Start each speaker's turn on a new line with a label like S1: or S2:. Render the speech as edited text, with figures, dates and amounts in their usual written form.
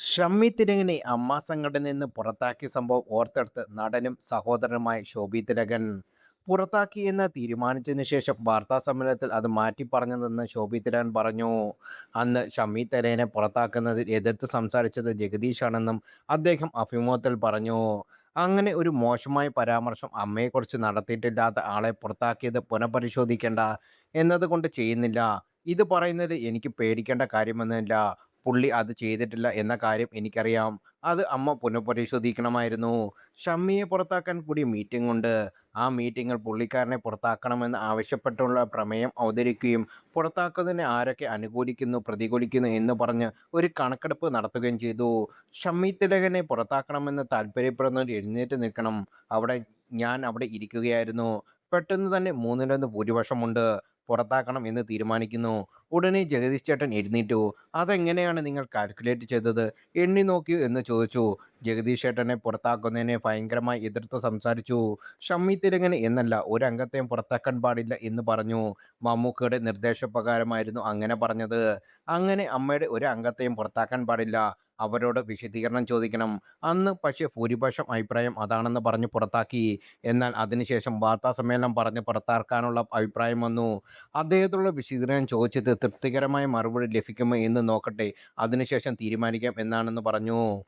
S1: ഷമ്മി തിലകനെ അമ്മ സംഘടനയിൽ നിന്ന് പുറത്താക്കിയ സംഭവം ഓർത്തെടുത്ത് നടനും സഹോദരനുമായ ശോഭി തിലകൻ പുറത്താക്കി എന്ന് തീരുമാനിച്ചതിന് ശേഷം വാർത്താ സമ്മേളനത്തിൽ അത് മാറ്റി പറഞ്ഞതെന്ന് ശോഭി തിലകൻ പറഞ്ഞു. അന്ന് ഷമ്മി തിലകനെ പുറത്താക്കുന്നതിൽ എതിർത്ത് സംസാരിച്ചത് ജഗദീഷാണെന്നും അദ്ദേഹം അഭിമുഖത്തിൽ പറഞ്ഞു. അങ്ങനെ ഒരു മോശമായ പരാമർശം അമ്മയെക്കുറിച്ച് നടത്തിയിട്ടില്ലാത്ത ആളെ പുറത്താക്കിയത് പുനഃപരിശോധിക്കേണ്ട എന്നതുകൊണ്ട് ചെയ്യുന്നില്ല. ഇത് പറയുന്നത് എനിക്ക് പേടിക്കേണ്ട കാര്യമൊന്നുമില്ല. പുള്ളി അത് ചെയ്തിട്ടില്ല എന്ന കാര്യം എനിക്കറിയാം. അത് അമ്മ പുനഃപരിശോധിക്കണമായിരുന്നു. ഷമ്മിയെ പുറത്താക്കാൻ കൂടി മീറ്റിംഗ് ഉണ്ട്. ആ മീറ്റിംഗിൽ പുള്ളിക്കാരനെ പുറത്താക്കണമെന്ന് ആവശ്യപ്പെട്ടുള്ള പ്രമേയം അവതരിക്കുകയും പുറത്താക്കുന്നതിനെ ആരൊക്കെ അനുകൂലിക്കുന്നു പ്രതികൂലിക്കുന്നു എന്ന് പറഞ്ഞ് ഒരു കണക്കെടുപ്പ് നടത്തുകയും ചെയ്തു. ഷമ്മി തിലകനെ പുറത്താക്കണമെന്ന് താല്പര്യപ്പെടുന്നവർ എഴുന്നേറ്റ് നിൽക്കണം. ഞാൻ അവിടെ ഇരിക്കുകയായിരുന്നു. പെട്ടെന്ന് തന്നെ മൂന്നിലൊന്ന് ഭൂരിപക്ഷമുണ്ട്. പുറത്താക്കണം എന്ന് തീരുമാനിക്കുന്നു. ഉടനെ ജഗദീഷ് ചേട്ടൻ എഴുന്നേറ്റു. "അതെങ്ങനെയാണ് നിങ്ങൾ കാൽക്കുലേറ്റ് ചെയ്തത്? എണ്ണി നോക്കിയോ?" എന്ന് ചോദിച്ചു. ജഗദീഷ് ചേട്ടനെ പുറത്താക്കുന്നതിനെ ഭയങ്കരമായി എതിർത്ത് സംസാരിച്ചു. ഷമ്മി തിലകനെ എന്നല്ല ഒരംഗത്തെയും പുറത്താക്കാൻ പാടില്ല എന്ന് പറഞ്ഞു. മമ്മൂക്കയുടെ നിർദ്ദേശപ്രകാരമായിരുന്നു അങ്ങനെ പറഞ്ഞത്. അങ്ങനെ അമ്മയുടെ ഒരു അംഗത്തെയും പുറത്താക്കാൻ പാടില്ല. അവരോട് വിശദീകരണം ചോദിക്കണം. അന്ന് പക്ഷേ ഭൂരിപക്ഷം അഭിപ്രായം അതാണെന്ന് പറഞ്ഞ് പുറത്താക്കി. എന്നാൽ അതിനുശേഷം വാർത്താസമ്മേളനം പറഞ്ഞ് പുറത്താക്കാനുള്ള അഭിപ്രായം വന്നു. അദ്ദേഹത്തോടുള്ള വിശദീകരണം ചോദിച്ചത് തൃപ്തികരമായ മറുപടി ലഭിക്കുമോ എന്ന് നോക്കട്ടെ, അതിനുശേഷം തീരുമാനിക്കാം എന്നാണെന്ന് പറഞ്ഞു.